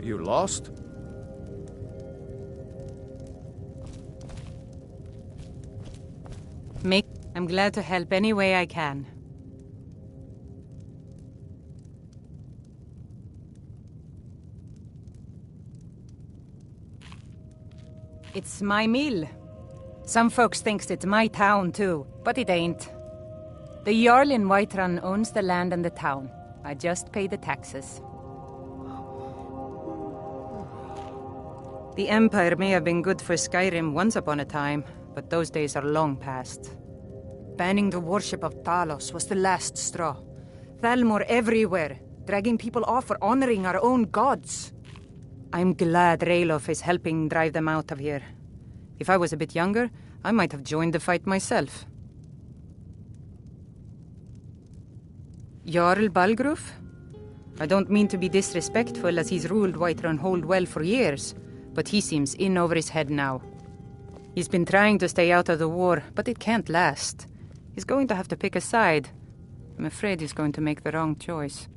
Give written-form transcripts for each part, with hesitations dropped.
You lost? I'm glad to help any way I can. It's my mill. Some folks thinks it's my town too, but it ain't. The Jarl in Whiterun owns the land and the town. I just pay the taxes. The Empire may have been good for Skyrim once upon a time, but those days are long past. Banning the worship of Talos was the last straw. Thalmor everywhere, dragging people off for honoring our own gods. I'm glad Ralof is helping drive them out of here. If I was a bit younger, I might have joined the fight myself. Jarl Balgruf? I don't mean to be disrespectful as he's ruled Whiterun Hold well for years, but he seems in over his head now. He's been trying to stay out of the war, but it can't last. He's going to have to pick a side. I'm afraid he's going to make the wrong choice.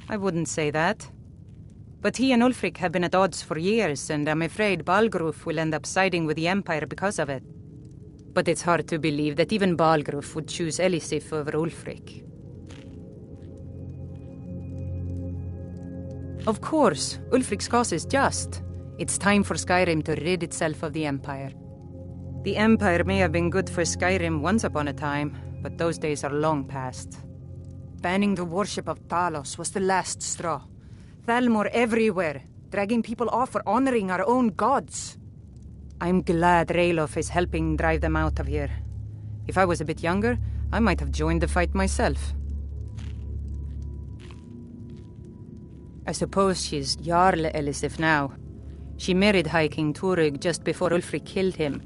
I wouldn't say that. But he and Ulfric have been at odds for years, and I'm afraid Balgruf will end up siding with the Empire because of it. But it's hard to believe that even Balgruf would choose Elisif over Ulfric. Of course, Ulfric's cause is just. It's time for Skyrim to rid itself of the Empire. The Empire may have been good for Skyrim once upon a time, but those days are long past. Banning the worship of Talos was the last straw. Thalmor everywhere, dragging people off for honoring our own gods. I'm glad Ralof is helping drive them out of here. If I was a bit younger, I might have joined the fight myself. I suppose she's Jarl Elisif now. She married High King Turug just before Ulfric killed him.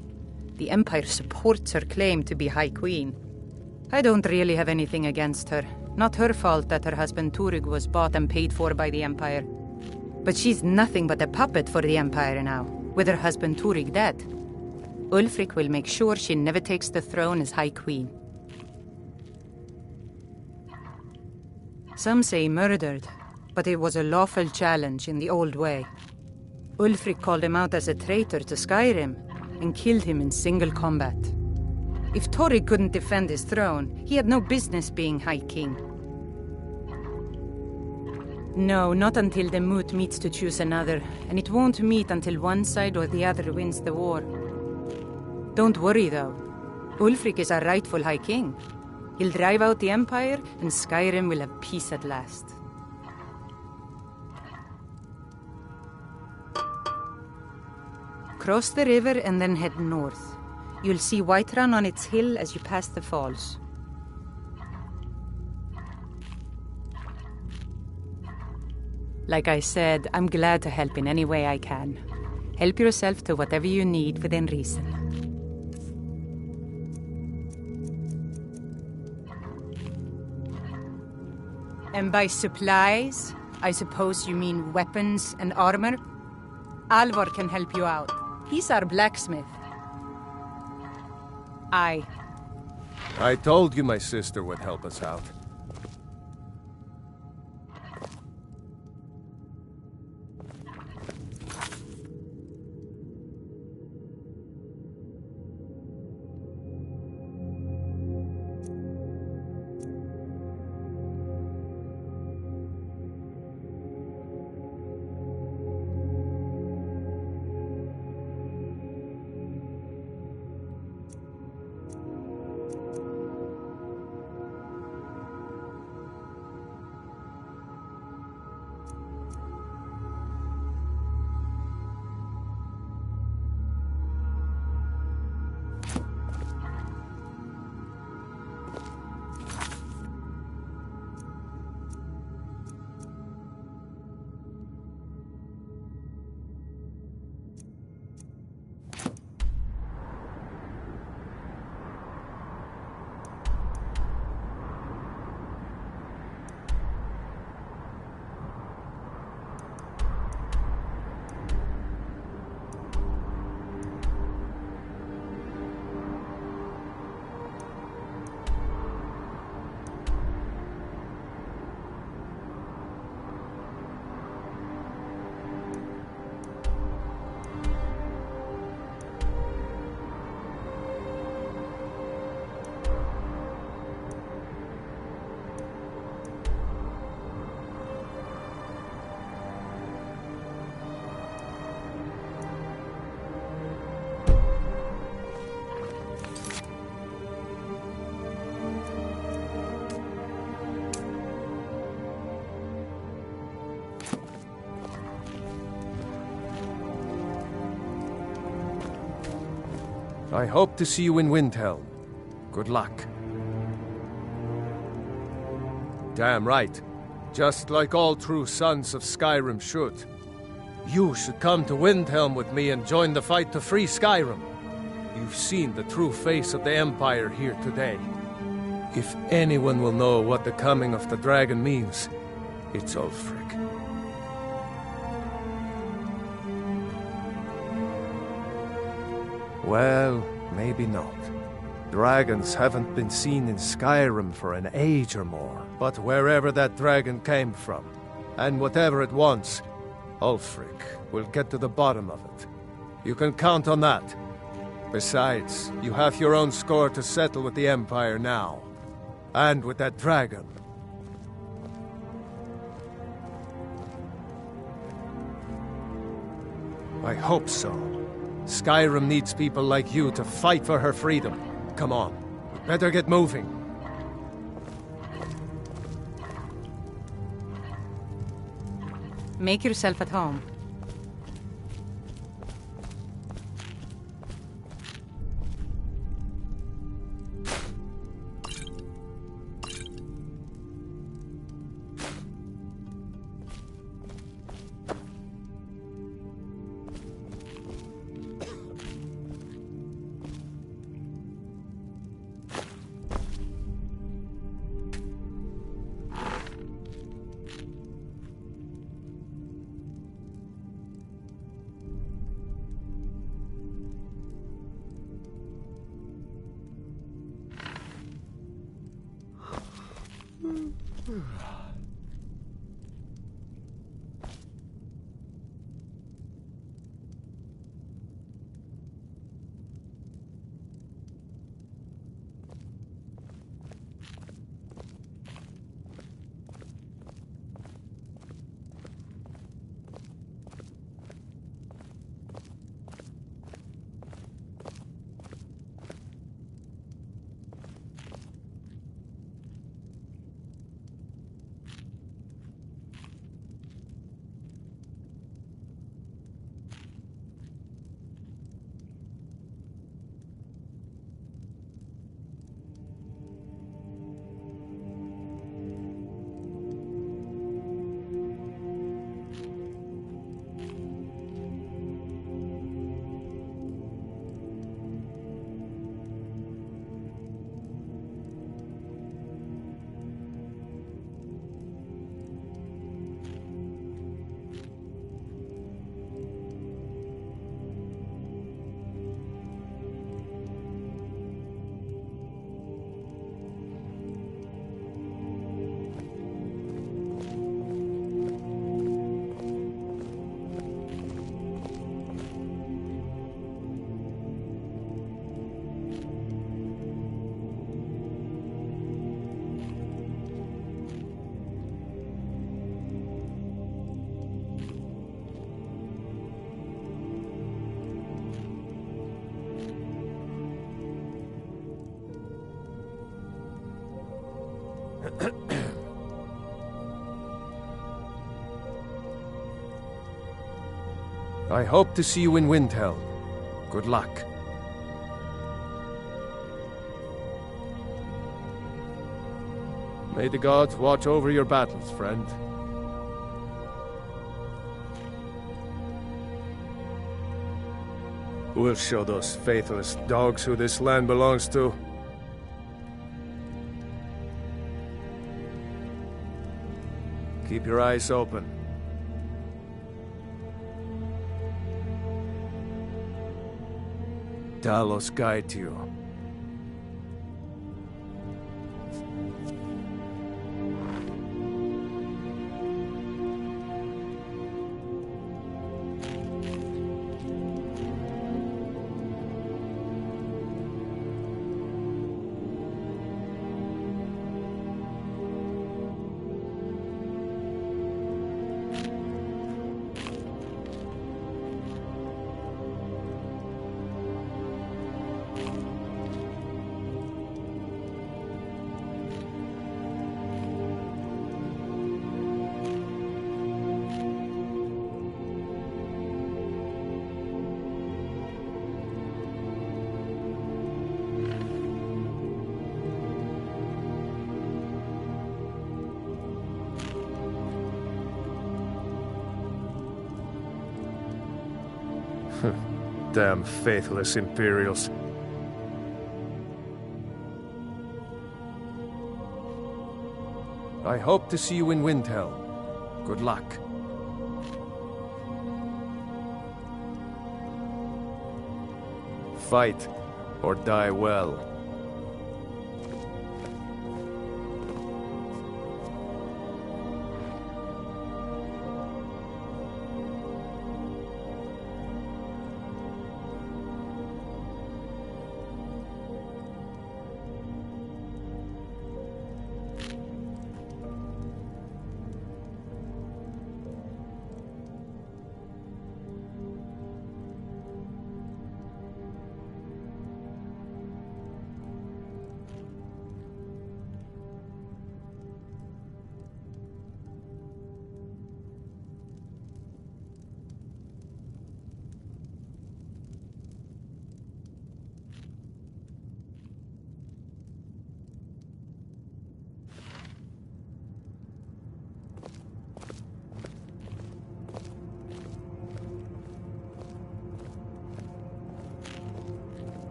The Empire supports her claim to be High Queen. I don't really have anything against her. Not her fault that her husband Turug was bought and paid for by the Empire. But she's nothing but a puppet for the Empire now, with her husband Turug dead. Ulfric will make sure she never takes the throne as High Queen. Some say murdered, but it was a lawful challenge in the old way. Ulfric called him out as a traitor to Skyrim, and killed him in single combat. If Turug couldn't defend his throne, he had no business being High King. No, not until the moot meets to choose another, and it won't meet until one side or the other wins the war. Don't worry, though. Ulfric is our rightful High King. He'll drive out the Empire, and Skyrim will have peace at last. Cross the river and then head north. You'll see Whiterun on its hill as you pass the falls. Like I said, I'm glad to help in any way I can. Help yourself to whatever you need within reason. And by supplies, I suppose you mean weapons and armor? Alvor can help you out. He's our blacksmith. I told you my sister would help us out. I hope to see you in Windhelm. Good luck. Damn right. Just like all true sons of Skyrim should. You should come to Windhelm with me and join the fight to free Skyrim. You've seen the true face of the Empire here today. If anyone will know what the coming of the dragon means, it's Ulfric. Well, maybe not. Dragons haven't been seen in Skyrim for an age or more. But wherever that dragon came from, and whatever it wants, Ulfric will get to the bottom of it. You can count on that. Besides, you have your own score to settle with the Empire now. And with that dragon. I hope so. Skyrim needs people like you to fight for her freedom. Come on, we better get moving. Make yourself at home. I hope to see you in Windhelm. Good luck. May the gods watch over your battles, friend. We'll show those faithless dogs who this land belongs to. Keep your eyes open. Talos guide you. Damn faithless Imperials. I hope to see you in Windhelm. Good luck. Fight, or die well.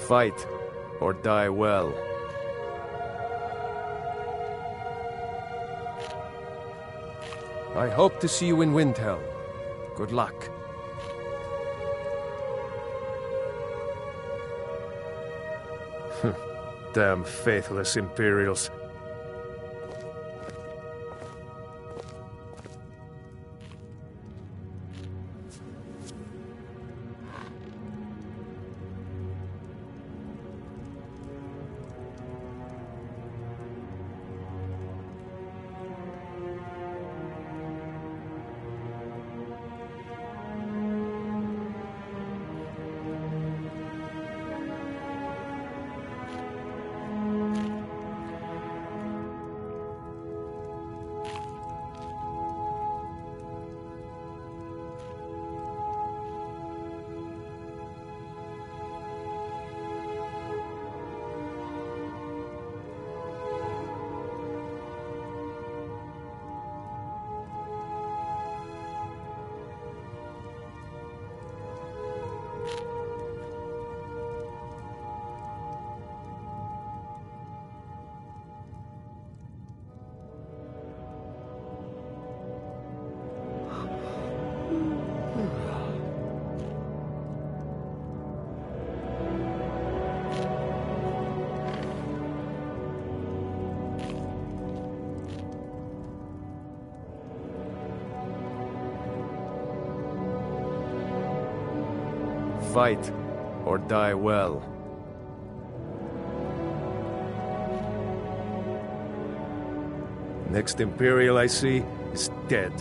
Fight, or die well. I hope to see you in Windhelm. Good luck. Damn faithless Imperials. Fight, or die well. Next Imperial I see is dead.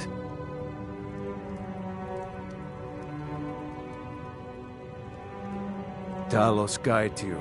Talos guide you.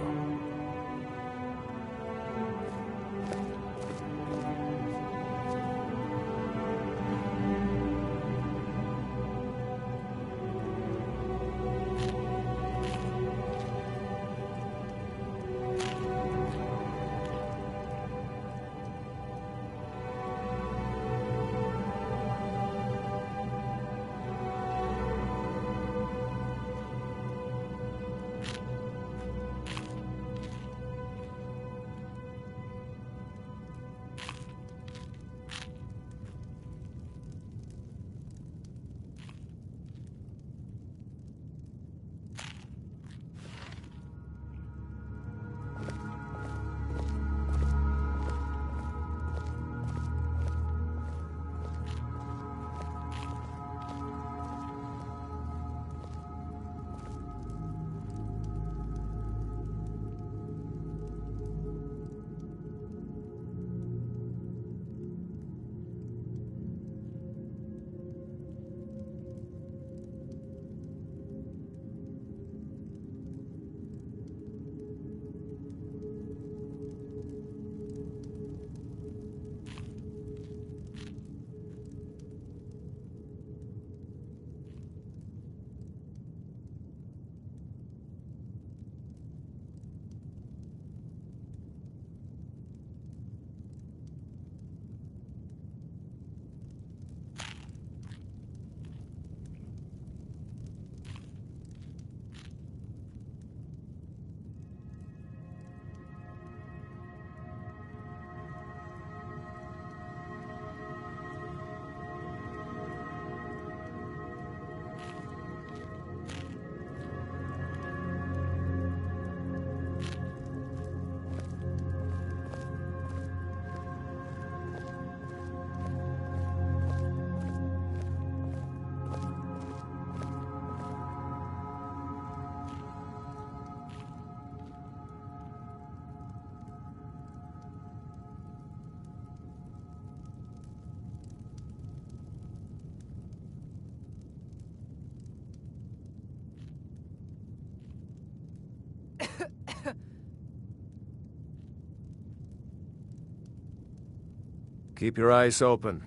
Keep your eyes open.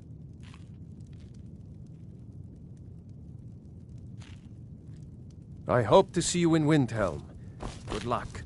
I hope to see you in Windhelm. Good luck.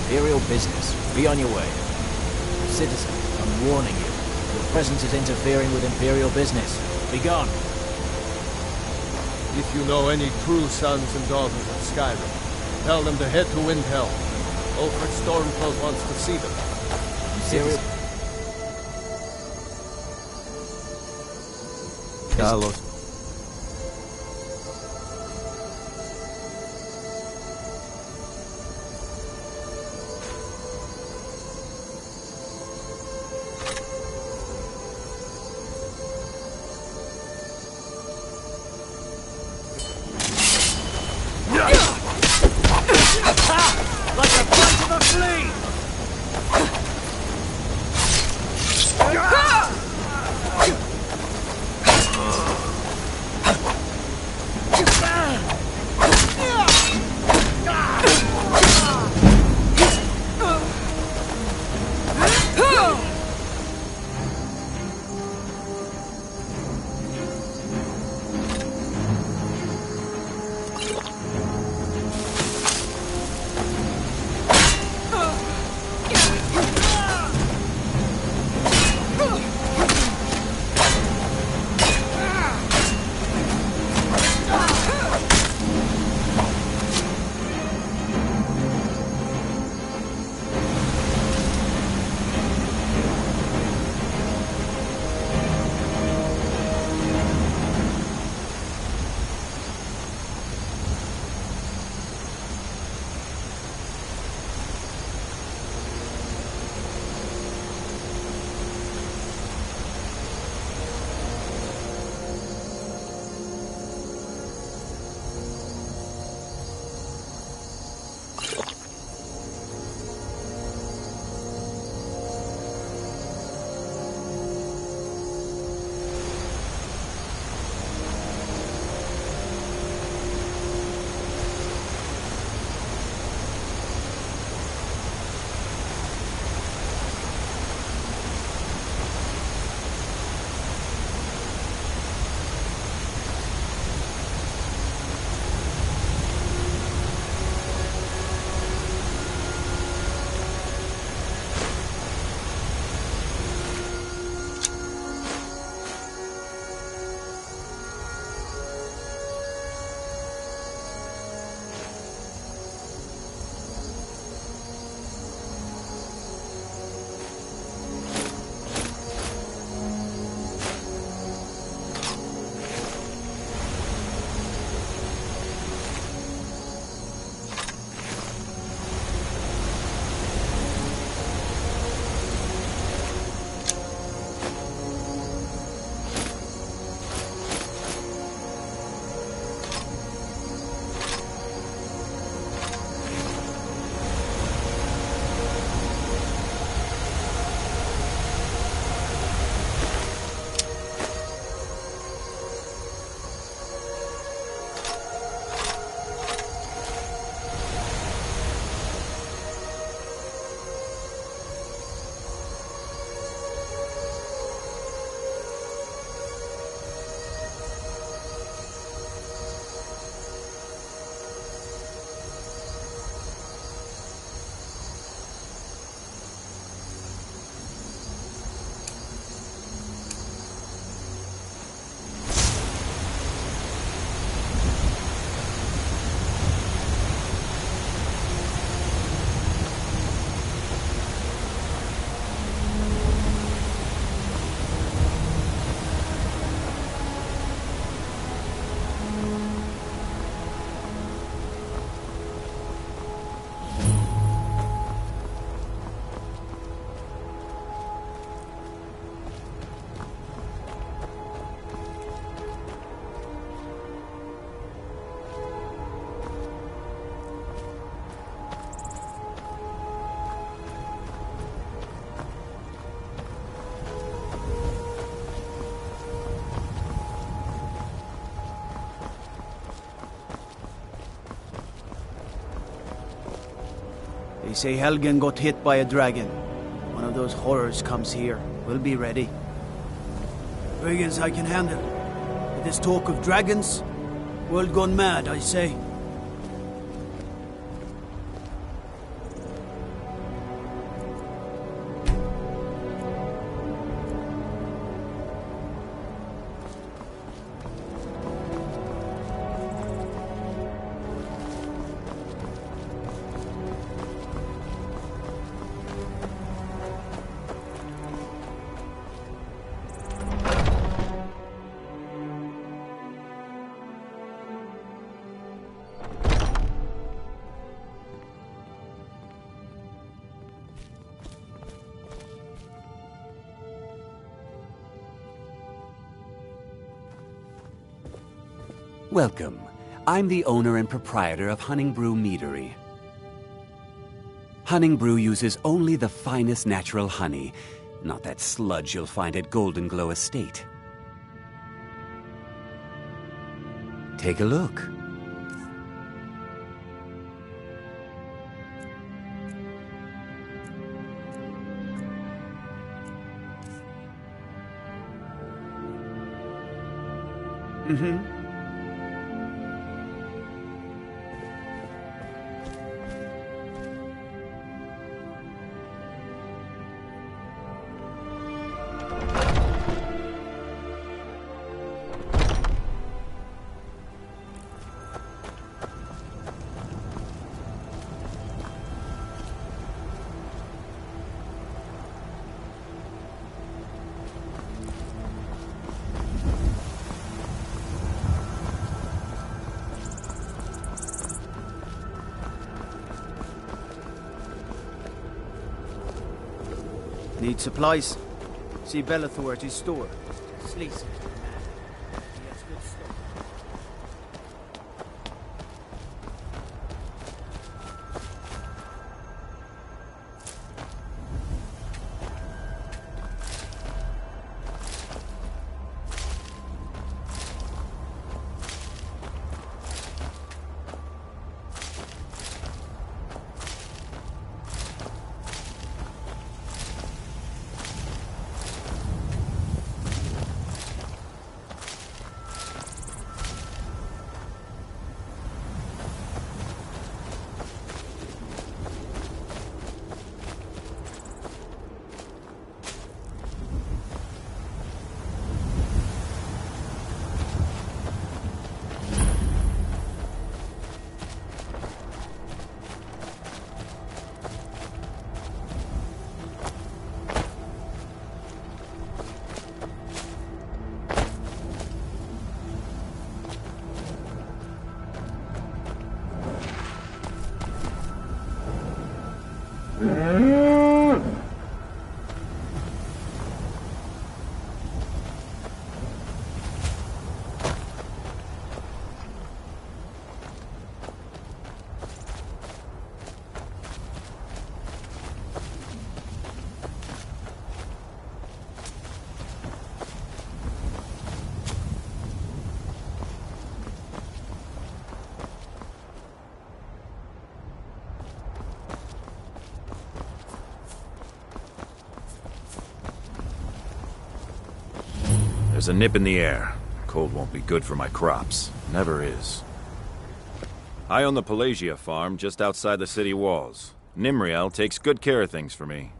Imperial business. Be on your way. Citizen, I'm warning you. Your presence is interfering with Imperial business. Be gone. If you know any true sons and daughters of Skyrim, tell them to head to Windhelm. Ulfric Stormcloak wants to see them. Imperial... Carlos. They say Helgen got hit by a dragon. One of those horrors comes here. We'll be ready. Brigands I can handle. With this talk of dragons, world gone mad, I say. Welcome. I'm the owner and proprietor of Honningbrew Meadery. Honningbrew uses only the finest natural honey, not that sludge you'll find at Golden Glow Estate. Take a look. Need supplies? See Bellathor at his store. Sleazy. He has good stuff. There's a nip in the air. Cold won't be good for my crops. Never is. I own the Pelagia farm just outside the city walls. Nimriel takes good care of things for me.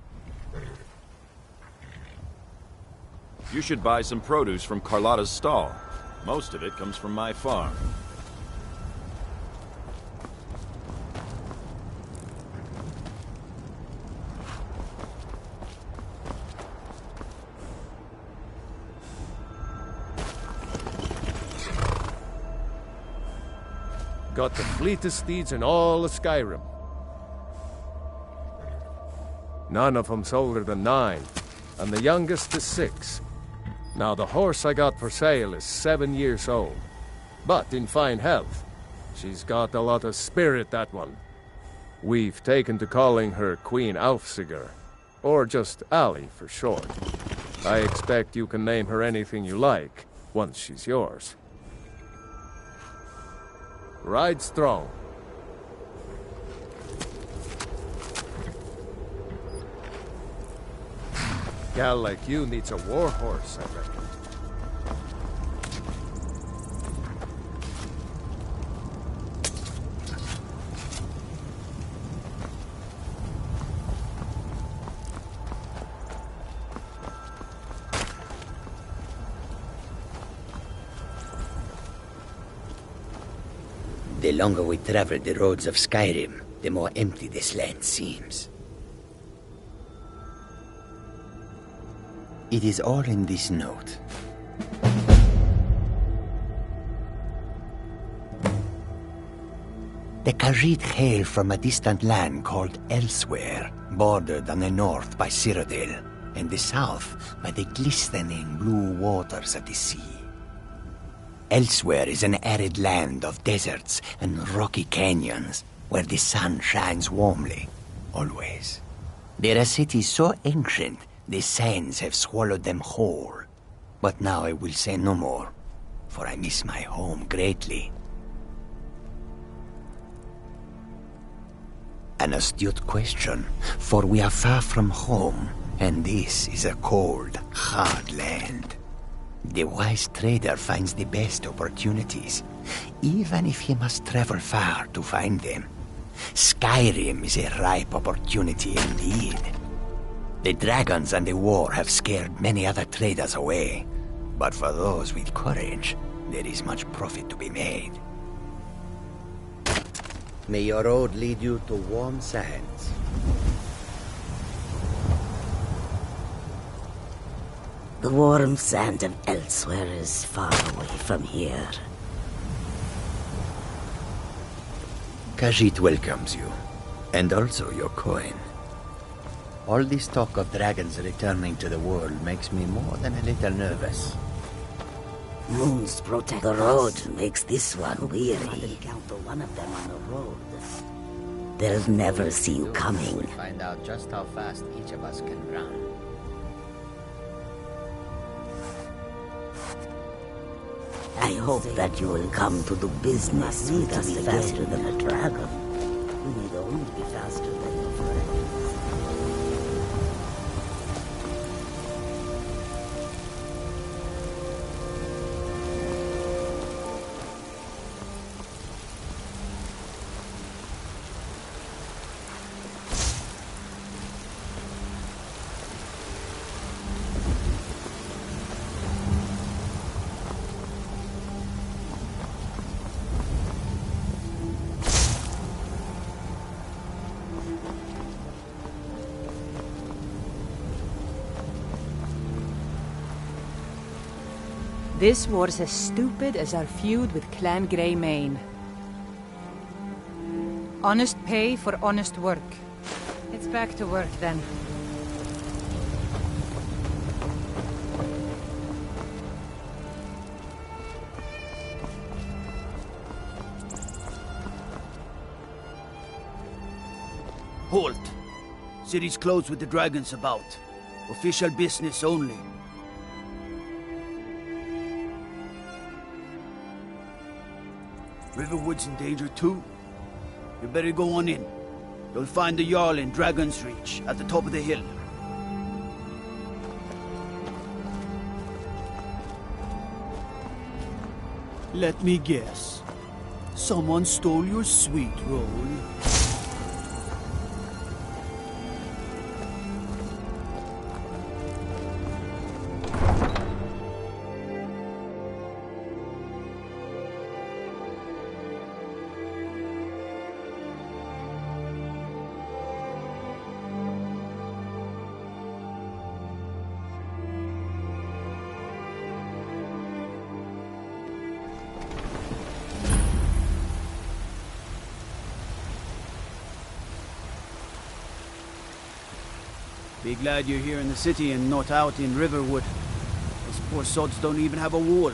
You should buy some produce from Carlotta's stall. Most of it comes from my farm. Got the fleetest steeds in all of Skyrim. None of them's older than 9, and the youngest is 6. Now the horse I got for sale is 7 years old, but in fine health. She's got a lot of spirit, that one. We've taken to calling her Queen Alfsiger, or just Allie for short. I expect you can name her anything you like, once she's yours. Ride strong. Gal like you needs a war horse, I reckon. The longer we travel the roads of Skyrim, the more empty this land seems. It is all in this note. The Khajiit hail from a distant land called Elsewhere, bordered on the north by Cyrodiil, and the south by the glistening blue waters of the sea. Elsewhere is an arid land of deserts and rocky canyons, where the sun shines warmly, always. There are cities so ancient, the sands have swallowed them whole. But now I will say no more, for I miss my home greatly. An astute question, for we are far from home, and this is a cold, hard land. The wise trader finds the best opportunities, even if he must travel far to find them. Skyrim is a ripe opportunity indeed. The dragons and the war have scared many other traders away, but for those with courage, there is much profit to be made. May your road lead you to warm sands. The warm sand of Elsewhere is far away from here. Khajiit welcomes you, and also your coin. All this talk of dragons returning to the world makes me more than a little nervous. Moons protect the road, makes this one weary. I encounter one of them on the road. They'll never see you coming. We'll find out just how fast each of us can run. I hope that you will come to do business with us faster than a dragon. You need only be faster than your friend. This war's as stupid as our feud with Clan Greymane. Honest pay for honest work. It's back to work then. Halt! City's closed with the dragons about. Official business only. Riverwood's in danger too. You better go on in. You'll find the Jarl in Dragon's Reach, at the top of the hill. Let me guess. Someone stole your sweet roll. Be glad you're here in the city and not out in Riverwood. Those poor sods don't even have a wall.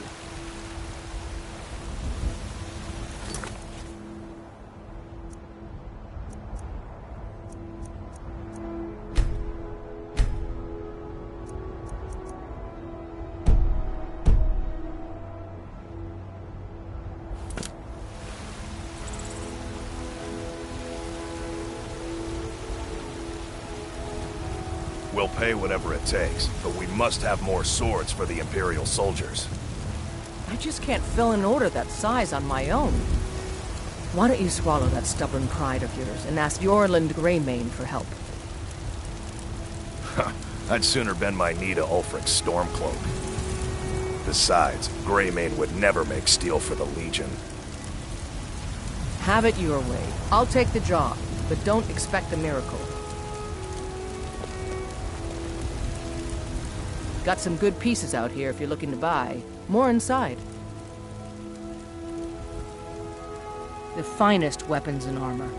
We'll pay whatever it takes, but we must have more swords for the Imperial soldiers. I just can't fill an order that size on my own. Why don't you swallow that stubborn pride of yours and ask Yorland Greymane for help? I'd sooner bend my knee to Ulfric's Stormcloak. Besides, Greymane would never make steel for the Legion. Have it your way. I'll take the job, but don't expect a miracle. Got some good pieces out here if you're looking to buy. More inside. The finest weapons and armor.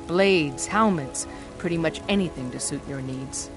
Blades, helmets, pretty much anything to suit your needs.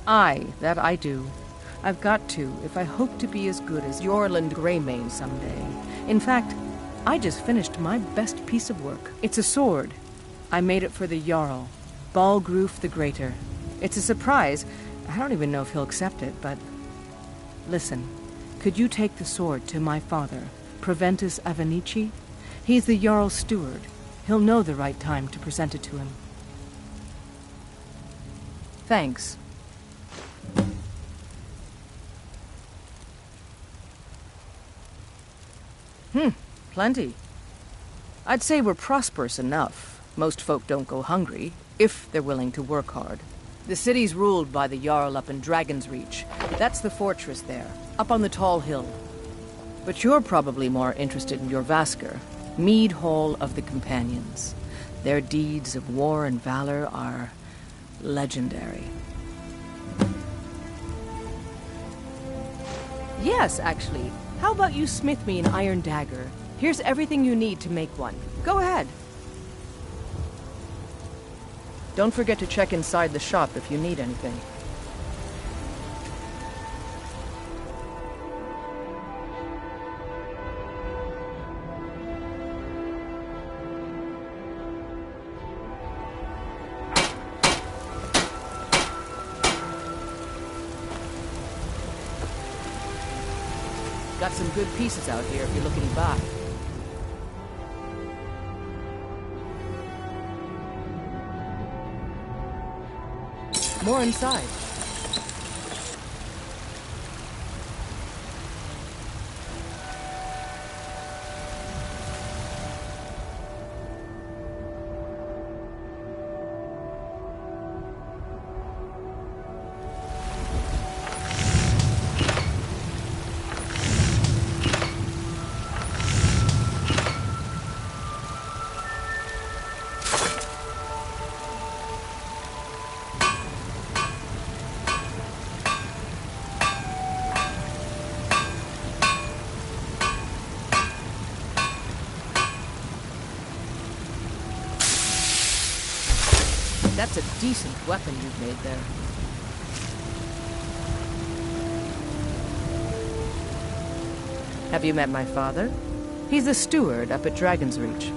Aye, that I do. I've got to, if I hope to be as good as Yorland Greymane someday. In fact, I just finished my best piece of work. It's a sword. I made it for the Jarl, Balgroof the Greater. It's a surprise. I don't even know if he'll accept it, but... Listen, could you take the sword to my father, Proventus Avenici? He's the Jarl's steward. He'll know the right time to present it to him. Thanks. Plenty. I'd say we're prosperous enough. Most folk don't go hungry, if they're willing to work hard. The city's ruled by the Jarl up in Dragon's Reach. That's the fortress there, up on the tall hill. But you're probably more interested in your Vasker, Mead Hall of the Companions. Their deeds of war and valor are legendary. Yes, actually. How about you smith me an iron dagger? Here's everything you need to make one. Go ahead. Don't forget to check inside the shop if you need anything. Got some good pieces out here if you're looking back. More inside. That's a decent weapon you've made there. Have you met my father? He's the steward up at Dragon's Reach.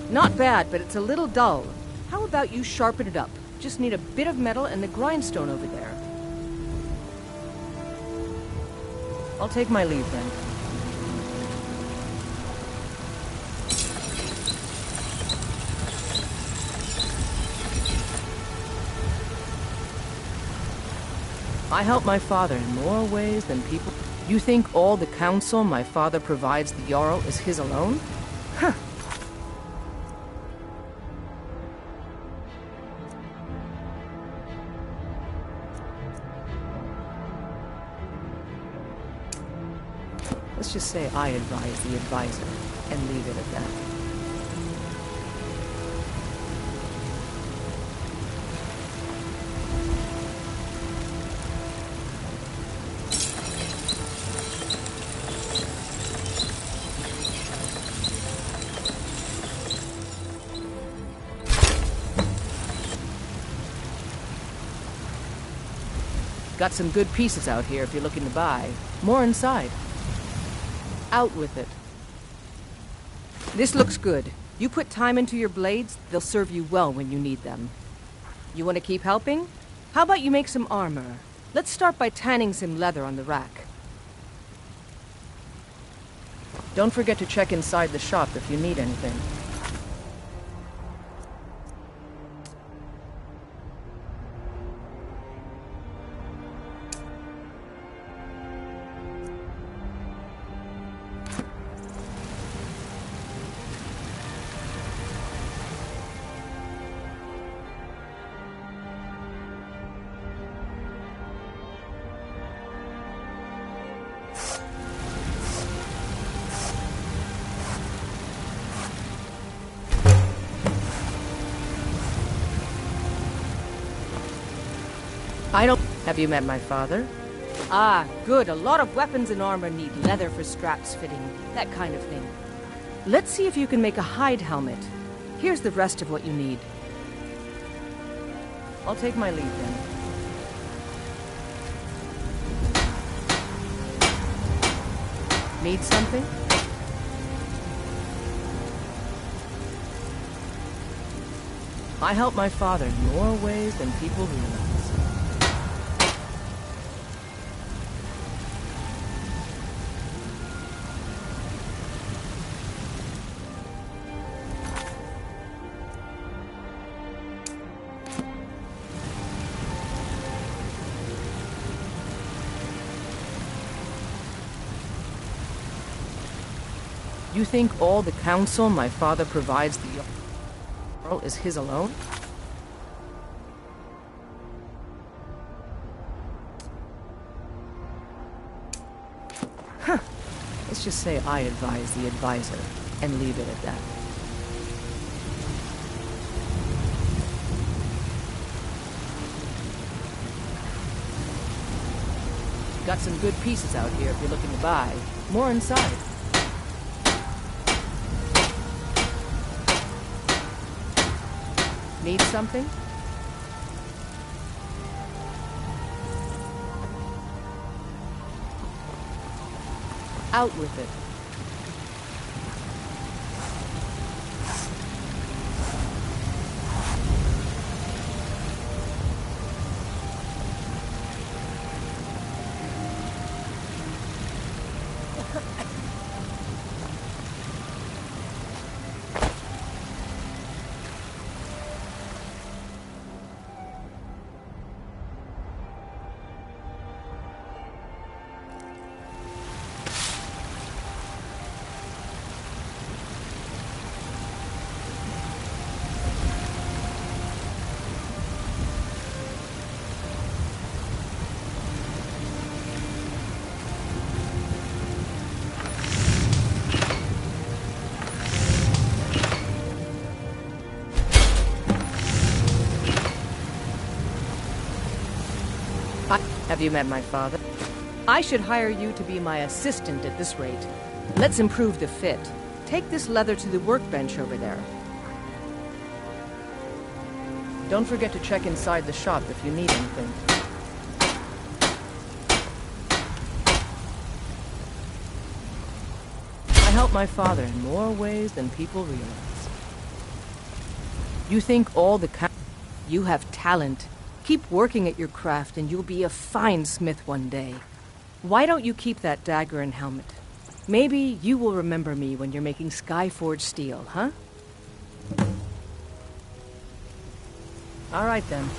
Not bad, but it's a little dull. How about you sharpen it up? Just need a bit of metal and the grindstone over there. I'll take my leave then. I help my father in more ways than people... You think all the counsel my father provides the Jarl is his alone? Huh. Let's just say I advise the advisor, and leave it at that. Got some good pieces out here if you're looking to buy. More inside. Out with it. This looks good. You put time into your blades, they'll serve you well when you need them. You want to keep helping? How about you make some armor? Let's start by tanning some leather on the rack. Don't forget to check inside the shop if you need anything. Have you met my father? Ah, good. A lot of weapons and armor need leather for straps fitting. That kind of thing. Let's see if you can make a hide helmet. Here's the rest of what you need. I'll take my leave then. Need something? I help my father in more ways than people realize. You think all the counsel my father provides the Jarl is his alone? Huh. Let's just say I advise the advisor, and leave it at that. Got some good pieces out here if you're looking to buy. More inside. Need something? Out with it. Have you met my father? I should hire you to be my assistant at this rate. Let's improve the fit. Take this leather to the workbench over there. Don't forget to check inside the shop if you need anything. I help my father in more ways than people realize. You think all the you have talent. Keep working at your craft and you'll be a fine smith one day. Why don't you keep that dagger and helmet? Maybe you will remember me when you're making Skyforged steel, huh? All right then.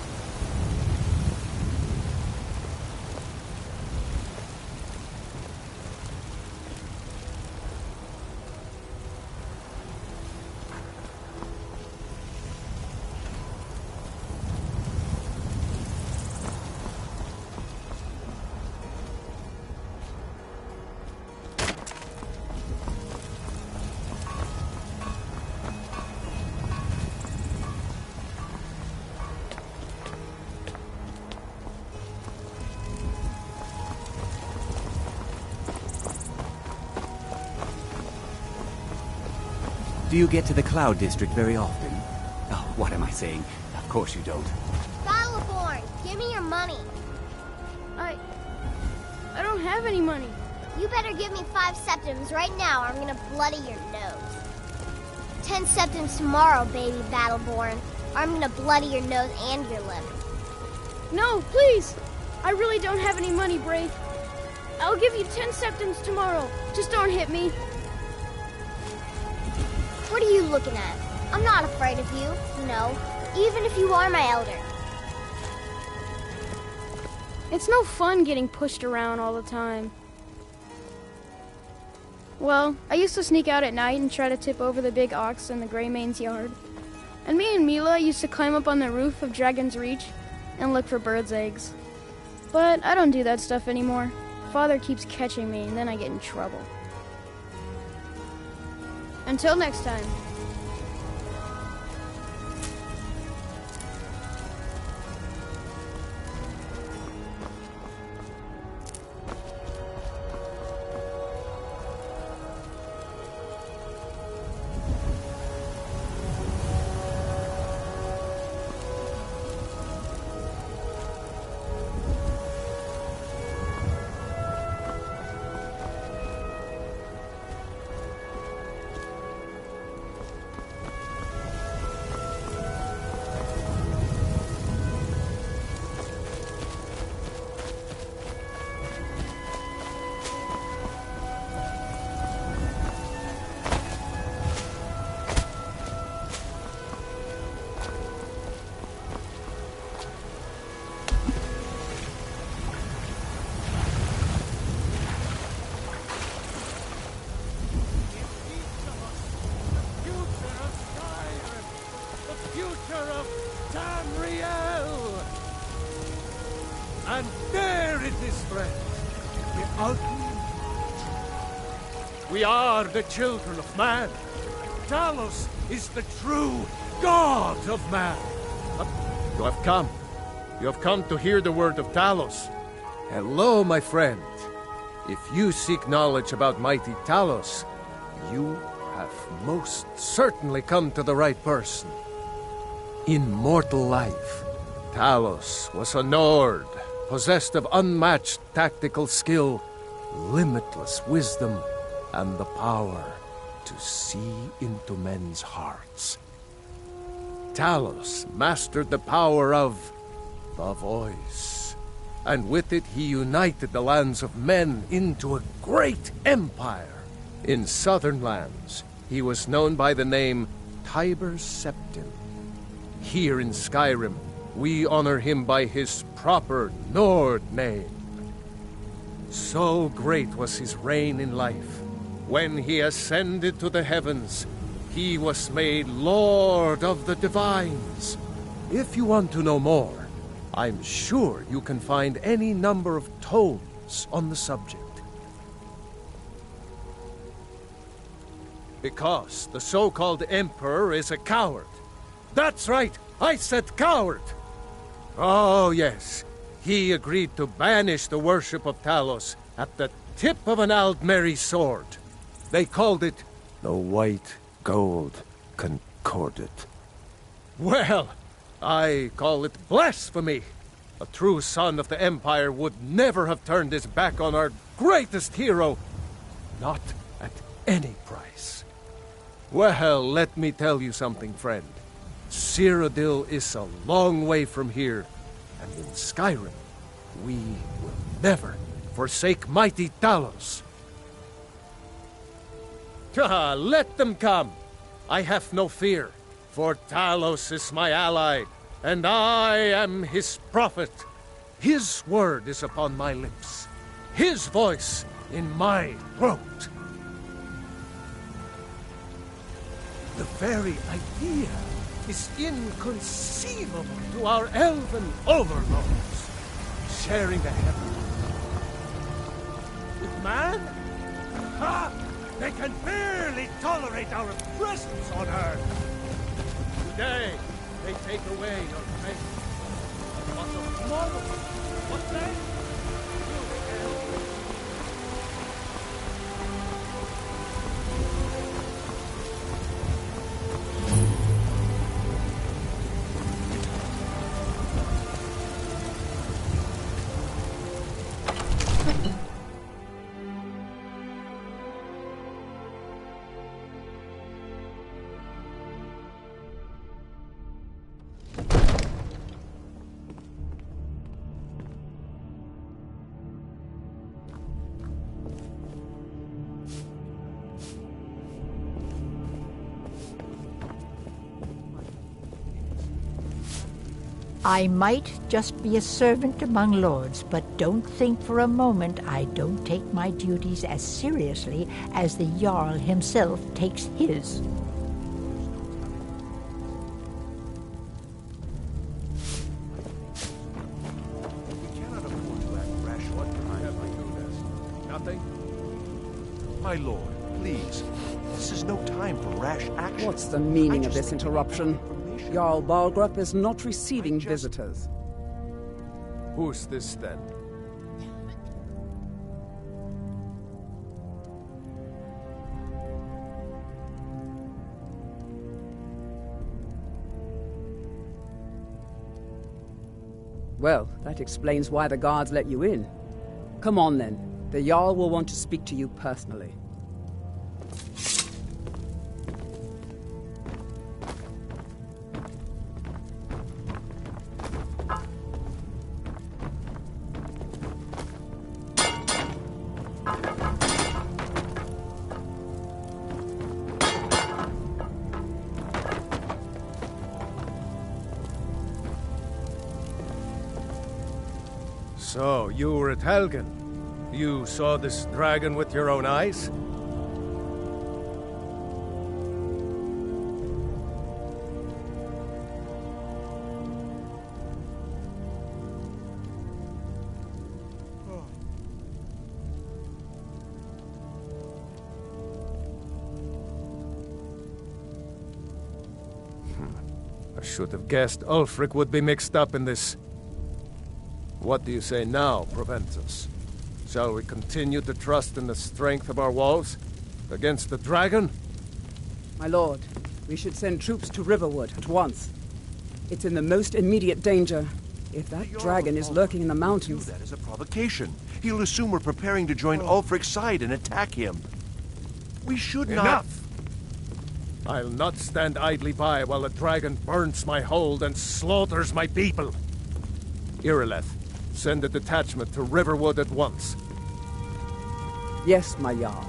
Do you get to the Cloud District very often? Oh, what am I saying? Of course you don't. Battleborn, give me your money. I don't have any money. You better give me 5 septims right now or I'm gonna bloody your nose. 10 septims tomorrow, baby Battleborn, or I'm gonna bloody your nose and your lip. No, please! I really don't have any money, Brave. I'll give you 10 septims tomorrow. Just don't hit me. What are you looking at? I'm not afraid of you, no. Even if you are my elder. It's no fun getting pushed around all the time. Well, I used to sneak out at night and try to tip over the big ox in the Greymane's yard. And me and Mila used to climb up on the roof of Dragon's Reach and look for birds' eggs. But I don't do that stuff anymore. Father keeps catching me and then I get in trouble. Until next time. And there it is, friend. The ultimate. We are the children of man. Talos is the true God of man. You have come. You have come to hear the word of Talos. Hello, my friend. If you seek knowledge about mighty Talos, you have most certainly come to the right person. In mortal life, Talos was a Nord, possessed of unmatched tactical skill, limitless wisdom, and the power to see into men's hearts. Talos mastered the power of the voice, and with it he united the lands of men into a great empire. In southern lands, he was known by the name Tiber Septim. Here in Skyrim, we honor him by his proper Nord name. So great was his reign in life. When he ascended to the heavens, he was made Lord of the Divines. If you want to know more, I'm sure you can find any number of tomes on the subject. Because the so-called Emperor is a coward. That's right, I said coward! Oh yes, he agreed to banish the worship of Talos at the tip of an Aldmeri sword. They called it the White Gold Concordat. Well, I call it blasphemy. A true son of the Empire would never have turned his back on our greatest hero. Not at any price. Well, let me tell you something, friend. Cyrodiil is a long way from here, and in Skyrim, we will never forsake mighty Talos. Let them come. I have no fear, for Talos is my ally, and I am his prophet. His word is upon my lips, his voice in my throat. The very idea is inconceivable to our elven overlords, sharing the heavens with man? Ha! They can barely tolerate our presence on Earth. Today, they take away your faith. But tomorrow, what then? I might just be a servant among lords, but don't think for a moment I don't take my duties as seriously as the Jarl himself takes his. My lord, please. This is no time for rash action. What's the meaning of this interruption? Jarl Balgrup is not receiving visitors. Who's this then? Well, that explains why the guards let you in. Come on then. The Jarl will want to speak to you personally. So, you were at Helgen. You saw this dragon with your own eyes? I should have guessed Ulfric would be mixed up in this. What do you say now, Proventus? Shall we continue to trust in the strength of our walls against the dragon? My lord, we should send troops to Riverwood at once. It's in the most immediate danger. If that dragon is lurking in the mountains... That is a provocation. He'll assume we're preparing to join Ulfric's side and attack him. We should not... Enough! I'll not stand idly by while the dragon burns my hold and slaughters my people. Irileth, send a detachment to Riverwood at once. Yes, my Jarl.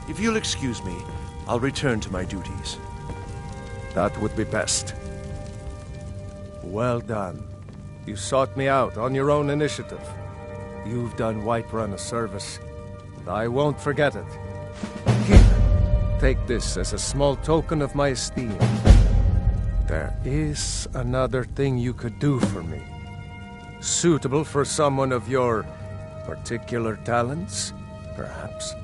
If you'll excuse me, I'll return to my duties. That would be best. Well done. You sought me out on your own initiative. You've done Whiterun a service, and I won't forget it. Here, take this as a small token of my esteem. There is another thing you could do for me. Suitable for someone of your particular talents, perhaps?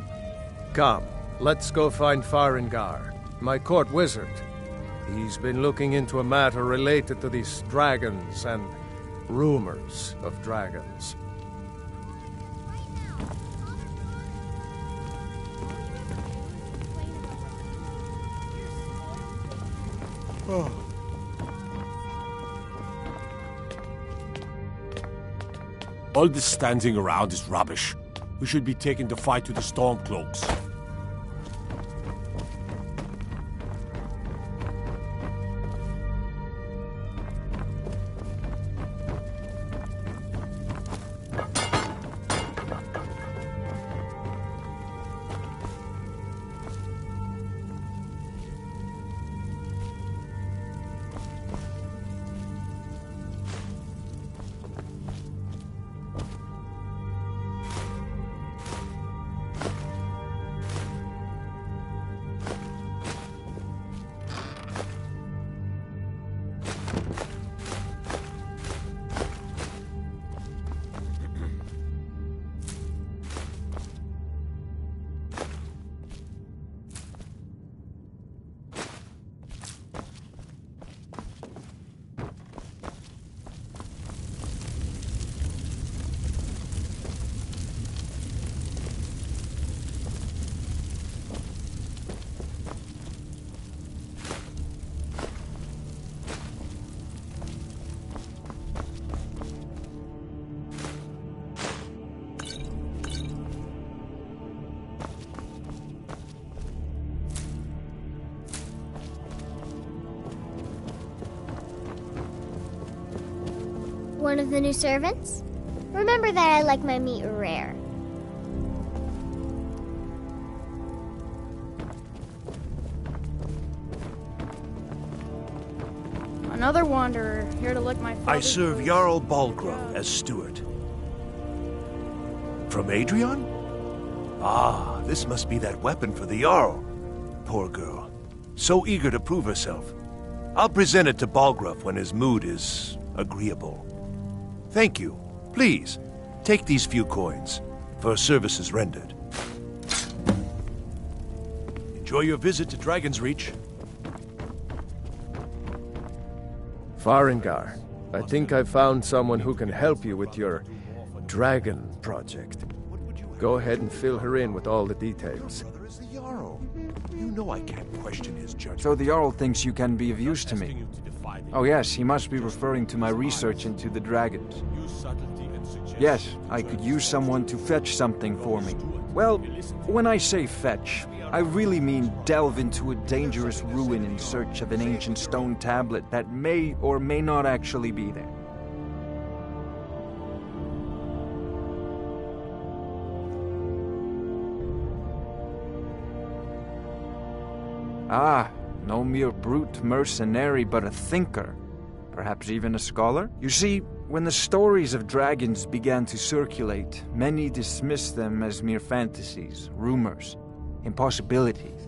Come, let's go find Farengar, my court wizard. He's been looking into a matter related to these dragons and rumors of dragons. Oh. All this standing around is rubbish. We should be taking the fight to the Stormcloaks. One of the new servants? Remember that I like my meat rare. Another wanderer, here to lick my father's I serve boots. Jarl Balgrove as steward. From Adrian? Ah, this must be that weapon for the Jarl. Poor girl. So eager to prove herself. I'll present it to Balgrove when his mood is agreeable. Thank you. Please, take these few coins for services rendered. Enjoy your visit to Dragon's Reach. Farengar, I think I found someone who can help you with your dragon project. Go ahead and fill her in with all the details. Is the Jarl. You know I can't question his judgment. So the Jarl thinks you can be of use to me. Oh yes, he must be referring to my research into the dragons. Yes, I could use someone to fetch something for me. Well, when I say fetch, I really mean delve into a dangerous ruin in search of an ancient stone tablet that may or may not actually be there. Ah, no mere brute mercenary, but a thinker. Perhaps even a scholar? You see, when the stories of dragons began to circulate, many dismissed them as mere fantasies, rumors, impossibilities.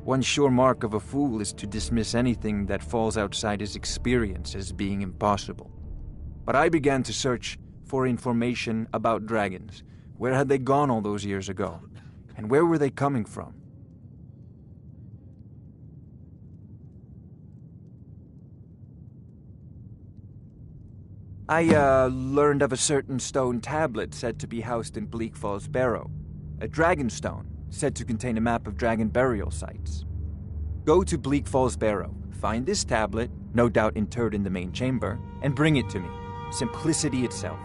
One sure mark of a fool is to dismiss anything that falls outside his experience as being impossible. But I began to search for information about dragons. Where had they gone all those years ago? And where were they coming from? I learned of a certain stone tablet said to be housed in Bleak Falls Barrow. A dragon stone, said to contain a map of dragon burial sites. Go to Bleak Falls Barrow, find this tablet, no doubt interred in the main chamber, and bring it to me. Simplicity itself.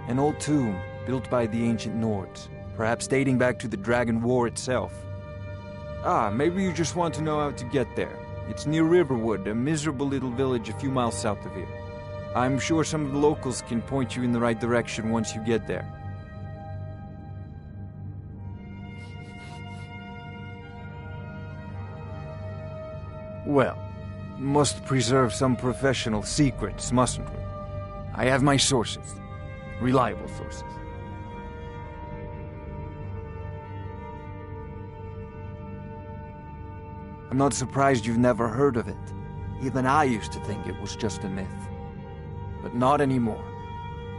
An old tomb, built by the ancient Nords, perhaps dating back to the Dragon War itself. Ah, maybe you just want to know how to get there. It's near Riverwood, a miserable little village a few miles south of here. I'm sure some of the locals can point you in the right direction once you get there. Well, must preserve some professional secrets, mustn't we? I have my sources. Reliable sources. I'm not surprised you've never heard of it. Even I used to think it was just a myth. But not anymore.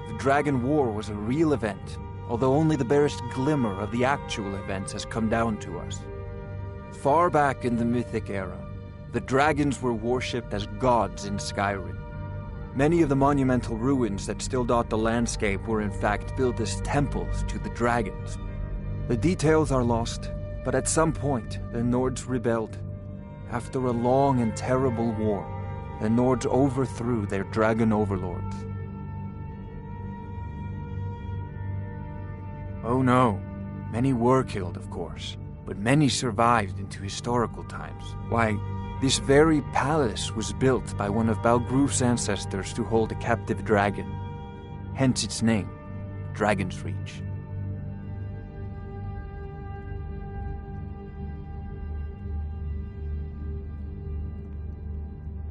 The Dragon War was a real event, although only the barest glimmer of the actual events has come down to us. Far back in the Mythic era, the dragons were worshipped as gods in Skyrim. Many of the monumental ruins that still dot the landscape were in fact built as temples to the dragons. The details are lost, but at some point, the Nords rebelled. After a long and terrible war, the Nords overthrew their dragon overlords. Oh no, many were killed, of course, but many survived into historical times. Why, this very palace was built by one of Balgroof's ancestors to hold a captive dragon. Hence its name, Dragon's Reach.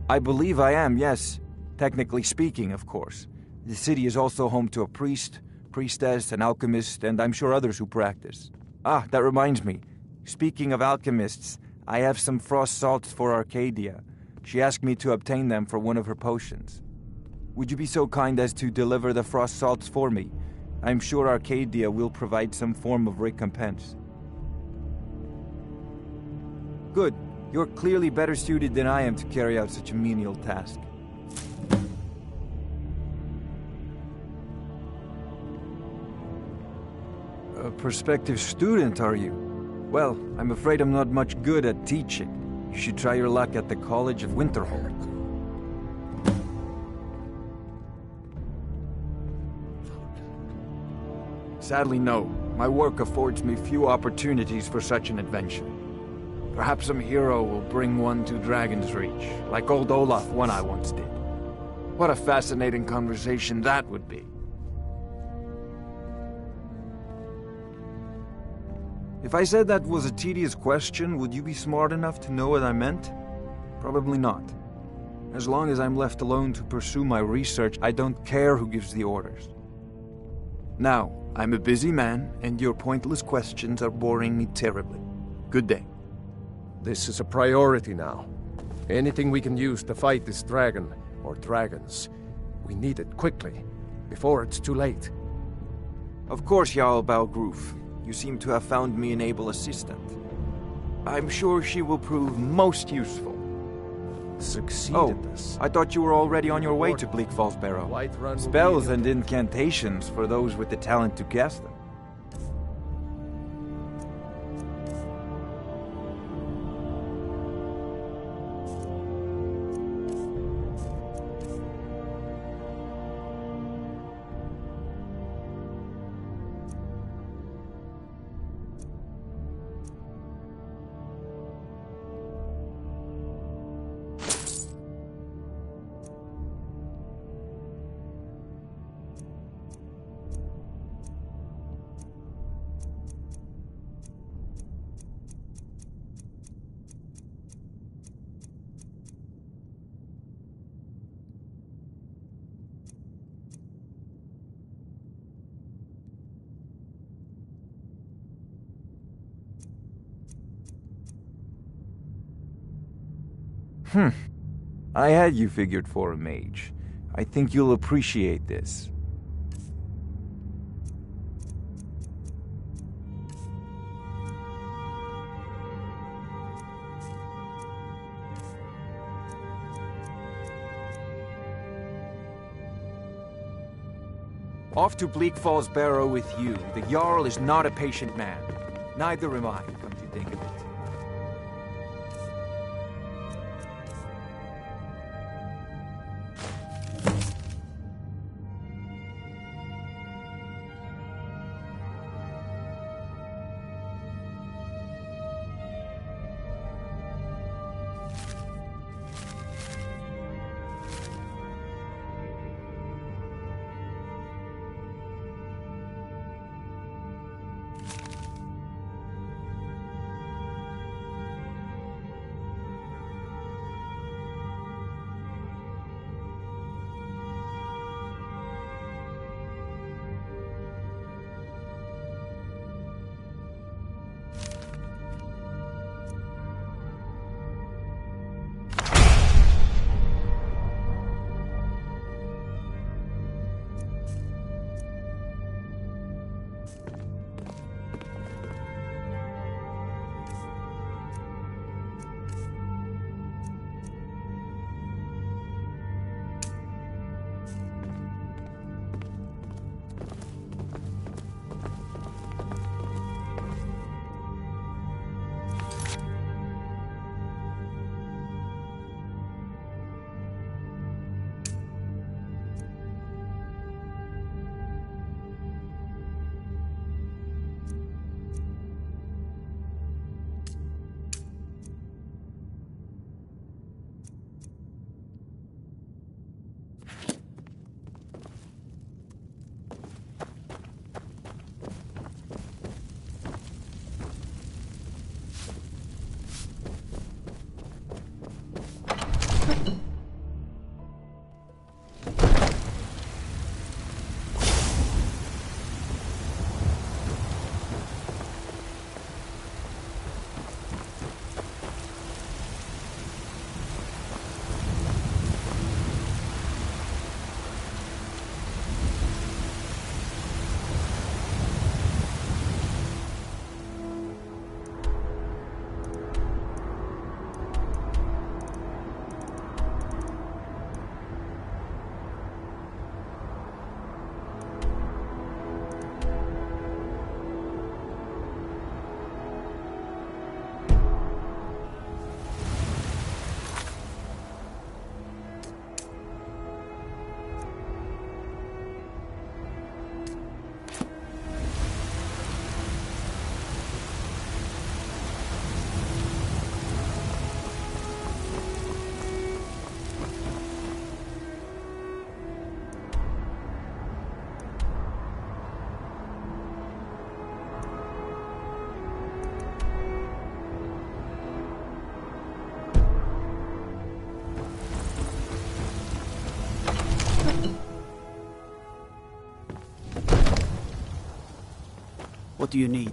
I believe I am, yes. Technically speaking, of course. The city is also home to a priest, priestess, an alchemist, and I'm sure others who practice. Ah, that reminds me. Speaking of alchemists, I have some frost salts for Arcadia. She asked me to obtain them for one of her potions. Would you be so kind as to deliver the frost salts for me? I'm sure Arcadia will provide some form of recompense. Good. You're clearly better suited than I am to carry out such a menial task. A prospective student, are you? Well, I'm afraid I'm not much good at teaching. You should try your luck at the College of Winterhold. Sadly, no. My work affords me few opportunities for such an adventure. Perhaps some hero will bring one to Dragon's Reach, like old Olaf one I once did. What a fascinating conversation that would be. If I said that was a tedious question, would you be smart enough to know what I meant? Probably not. As long as I'm left alone to pursue my research, I don't care who gives the orders. Now, I'm a busy man, and your pointless questions are boring me terribly. Good day. This is a priority now. Anything we can use to fight this dragon, or dragons, we need it quickly, before it's too late. Of course, Jarl Balgroof. You seem to have found me an able assistant. I'm sure she will prove most useful. Succeeded this. I thought you were already on your way to Bleak Falls Barrow. Spells and incantations for those with the talent to cast them. I had you figured for a mage. I think you'll appreciate this. Off to Bleak Falls Barrow with you. The Jarl is not a patient man. Neither am I, come to think of it. What do you need?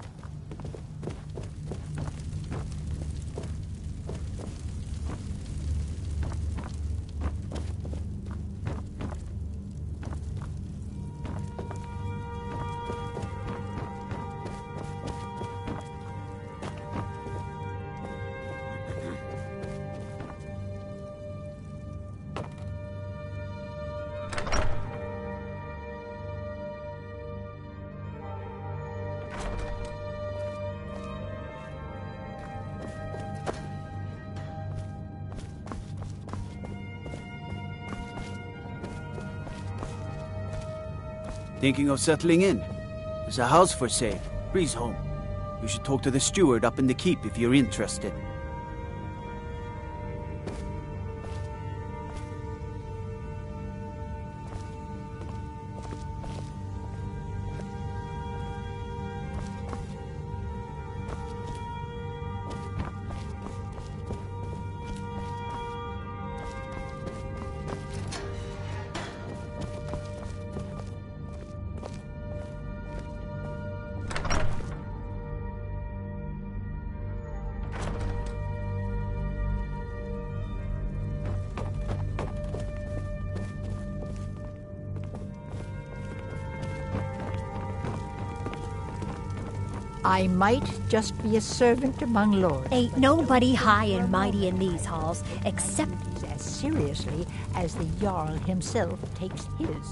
Thinking of settling in? There's a house for sale. Breeze home. You should talk to the steward up in the keep if you're interested. I might just be a servant among lords. Ain't nobody high and mighty in these halls, except as seriously as the Jarl himself takes his.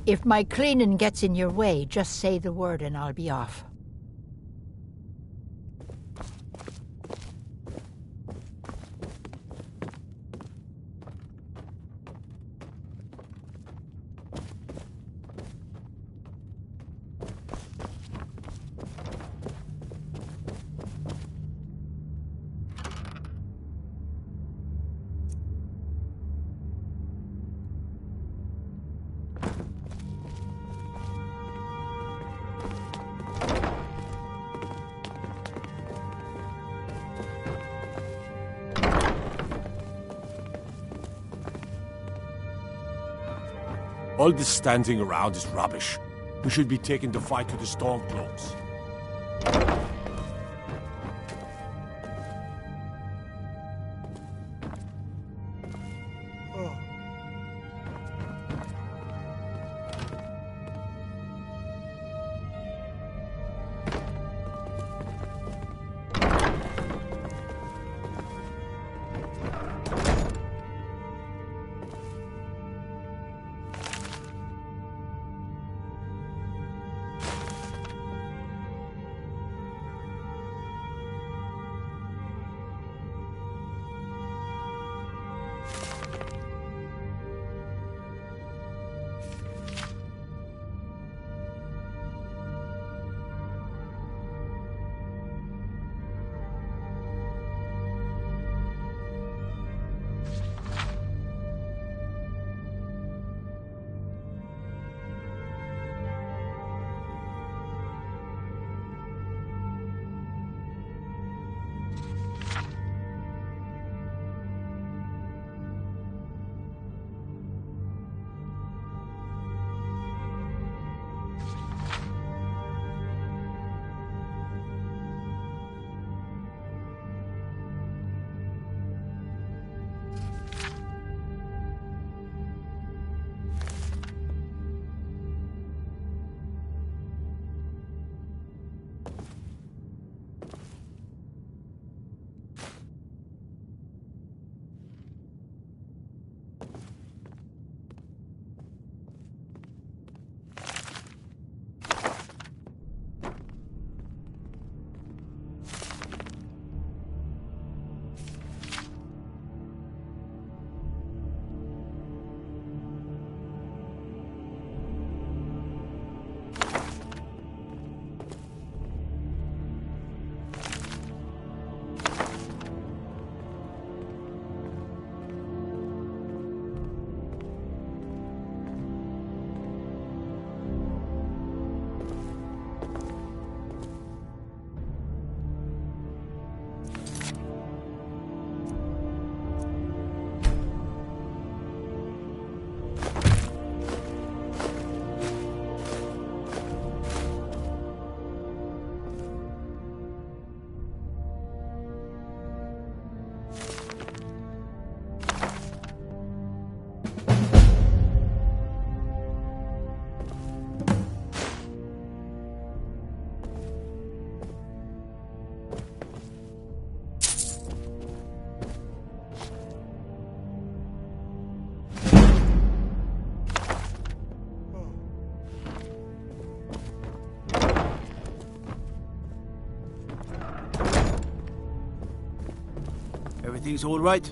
If my cleaning gets in your way, just say the word and I'll be off. All this standing around is rubbish. We should be taking the fight to the Stormcloaks. Everything's all right?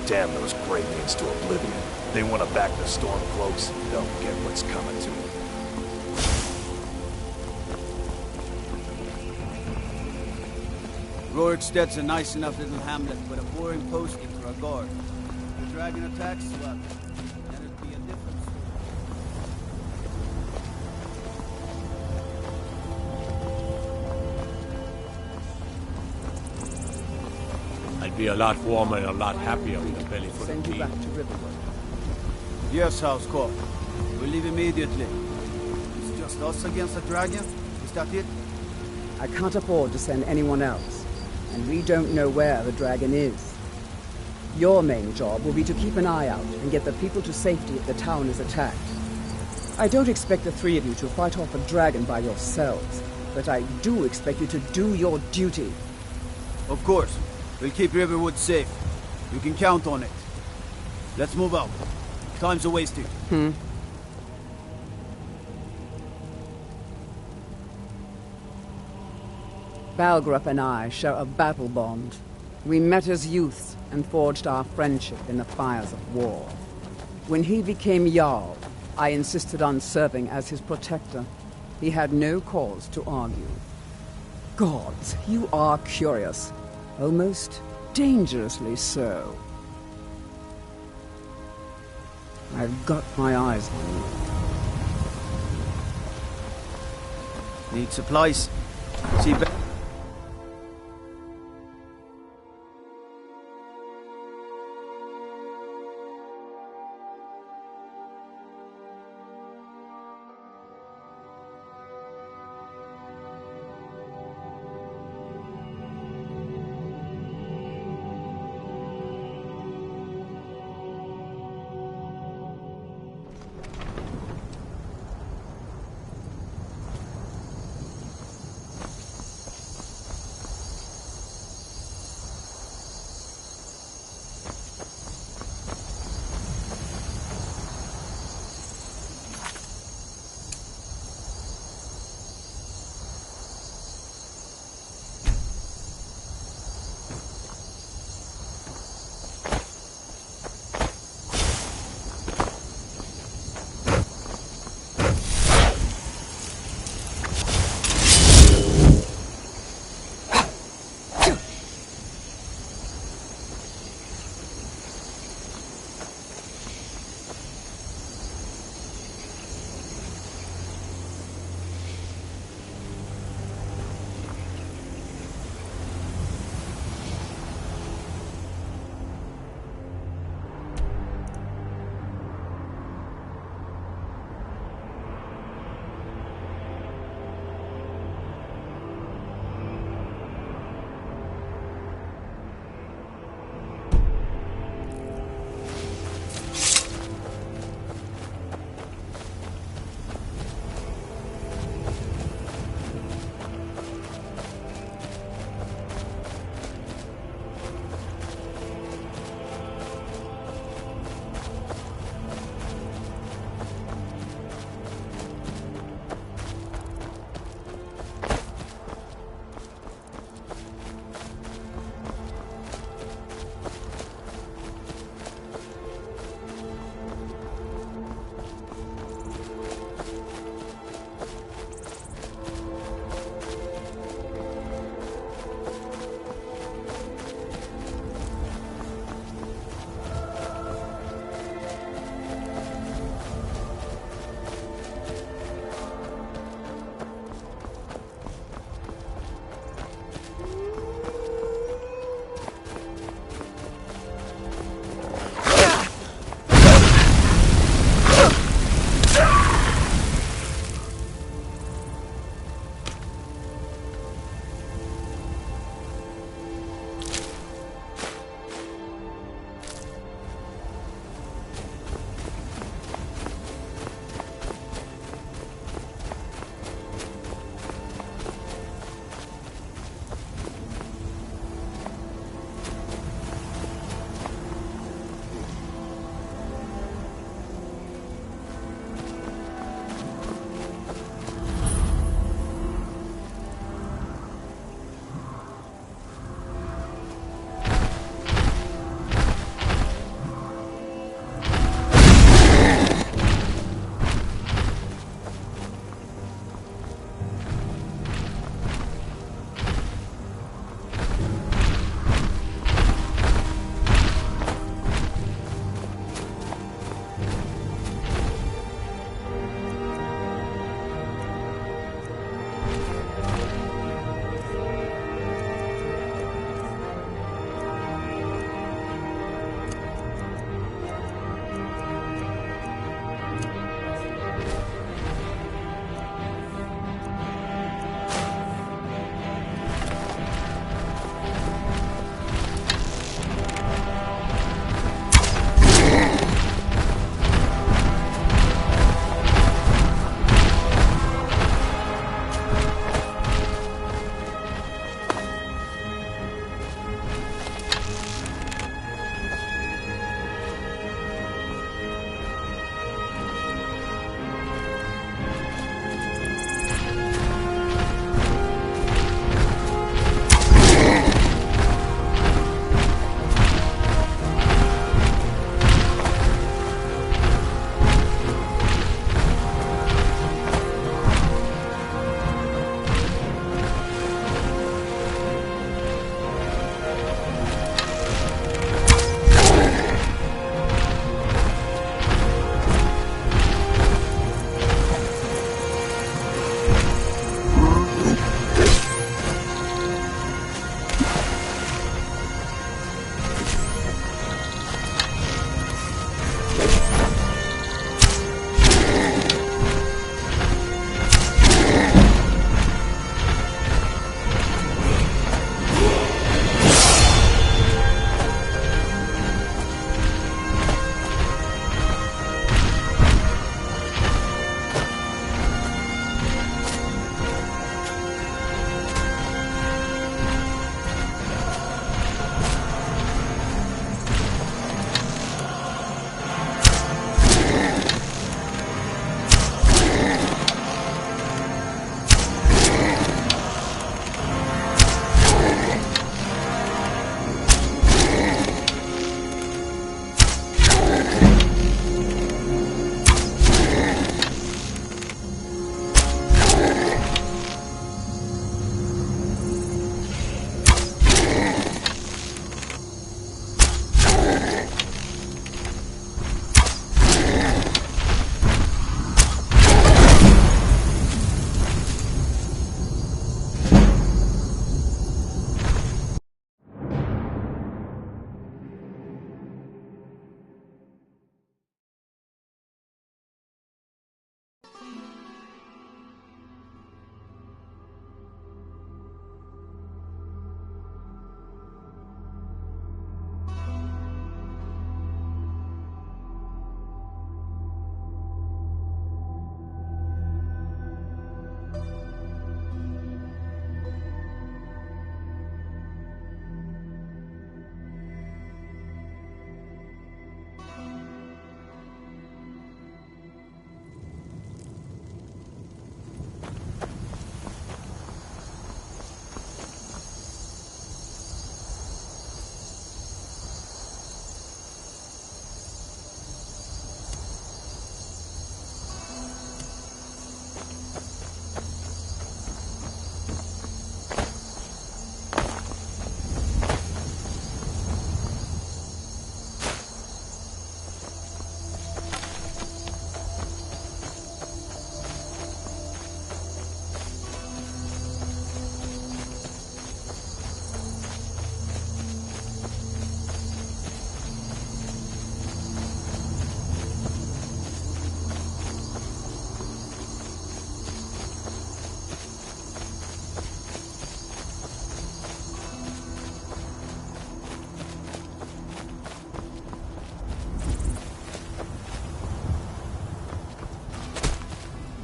Damn those Greymanes to oblivion. They want to back the Stormcloaks. They'll get what's coming to them. Roriksted's a nice enough little hamlet, but a boring posting for a guard. If the dragon attacks, well, then it'd be a different story. I'd be a lot warmer and a lot happier with a belly full of Send you tea. back to Riverwood. Yes, Housecourt. We'll leave immediately. It's just us against the dragon? Is that it? I can't afford to send anyone else, and we don't know where the dragon is. Your main job will be to keep an eye out and get the people to safety if the town is attacked. I don't expect the three of you to fight off a dragon by yourselves, but I do expect you to do your duty. Of course. We'll keep Riverwood safe. You can count on it. Let's move out. Time's a wasting. Balgrup and I share a battle bond. We met as youths and forged our friendship in the fires of war. When he became Jarl, I insisted on serving as his protector. He had no cause to argue. Gods, you are curious. Almost dangerously so. I've got my eyes on you. Need supplies? See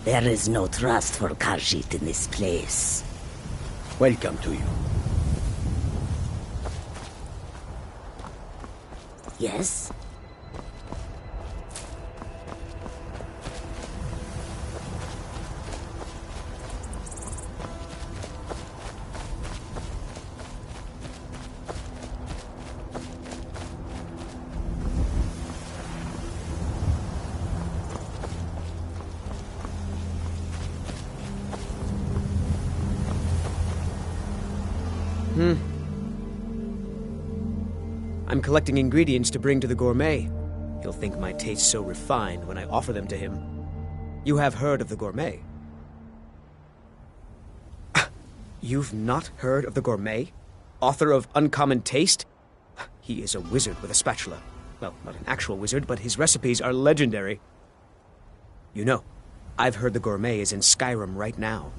There is no trust for Khajiit in this place. Welcome to you. Yes? I'm collecting ingredients to bring to the gourmet. He'll think my taste so refined when I offer them to him. You have heard of the gourmet? You've not heard of the gourmet? Author of Uncommon Taste? He is a wizard with a spatula. Well, not an actual wizard, but his recipes are legendary. You know, I've heard the gourmet is in Skyrim right now.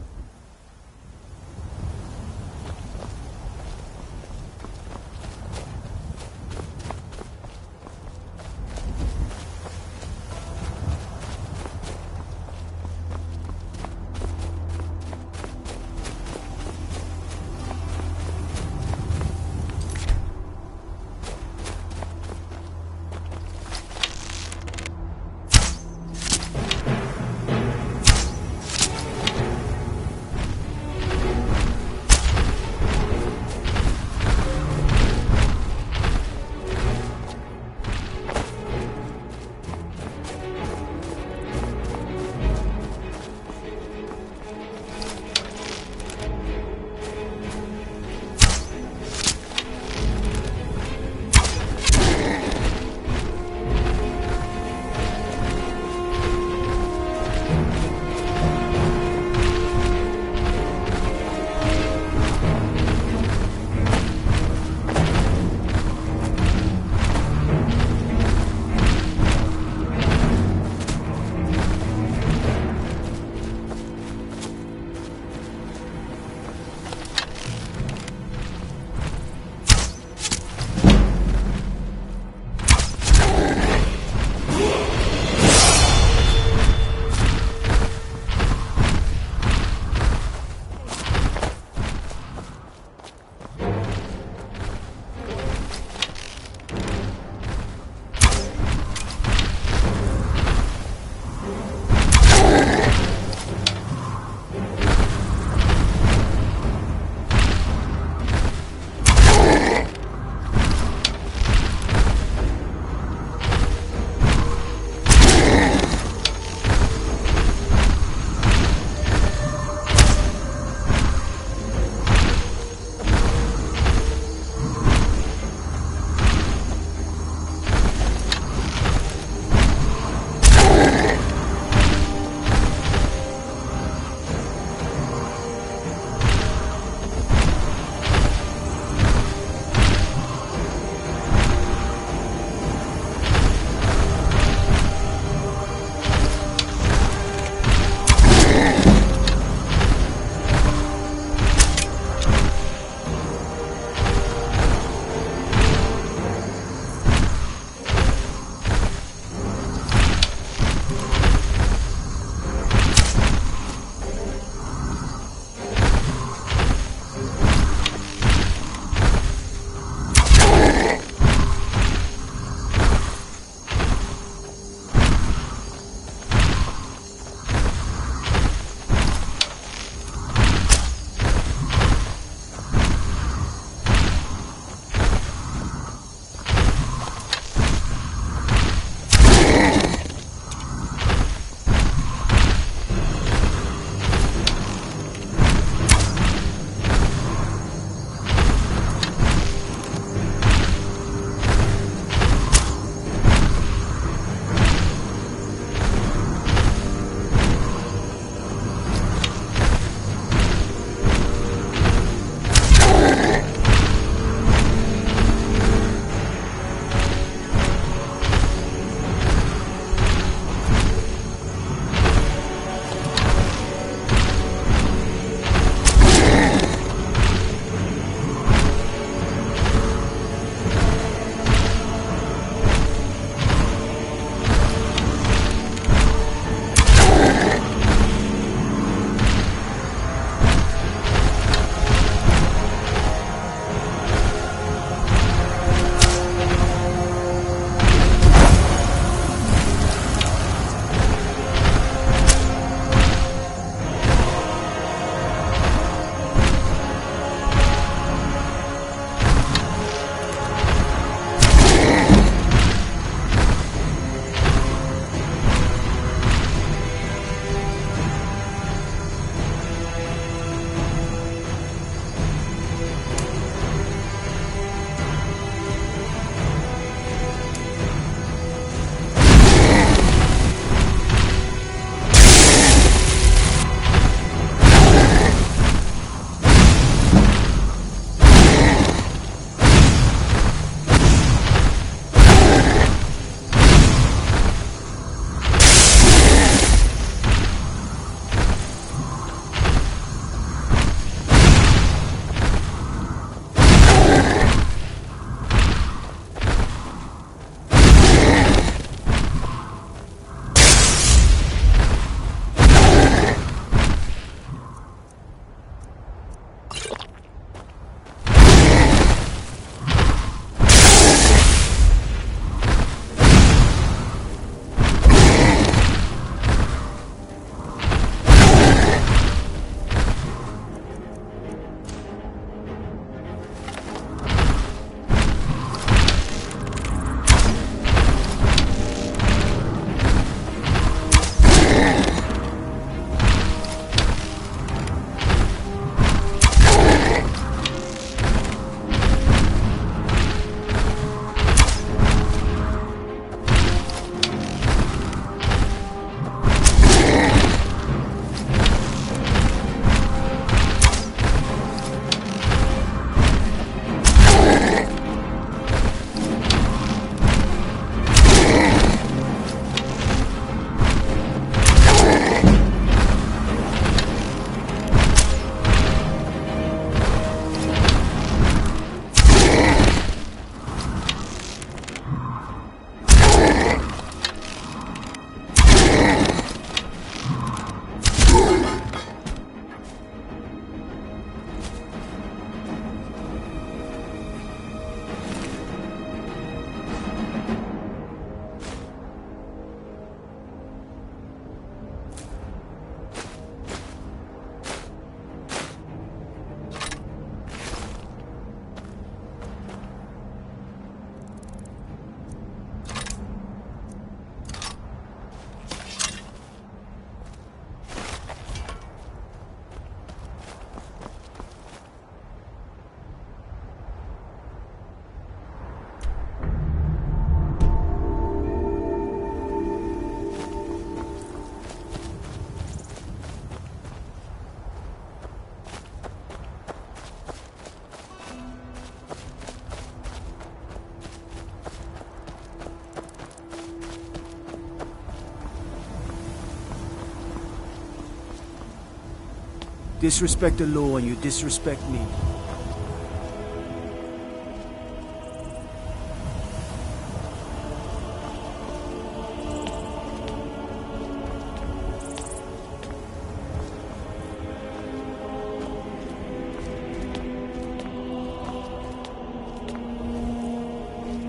Disrespect the law and you disrespect me.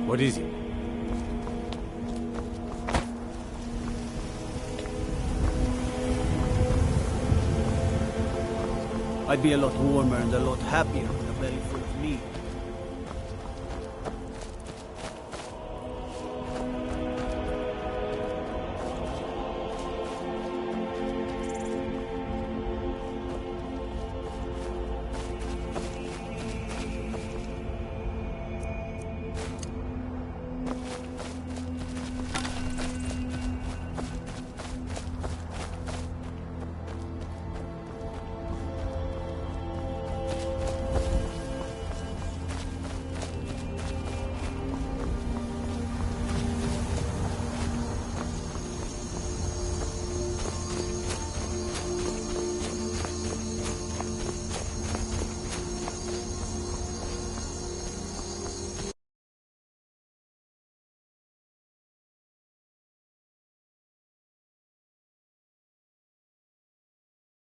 What is it? I'd be a lot warmer and a lot happier with a belly full of meat.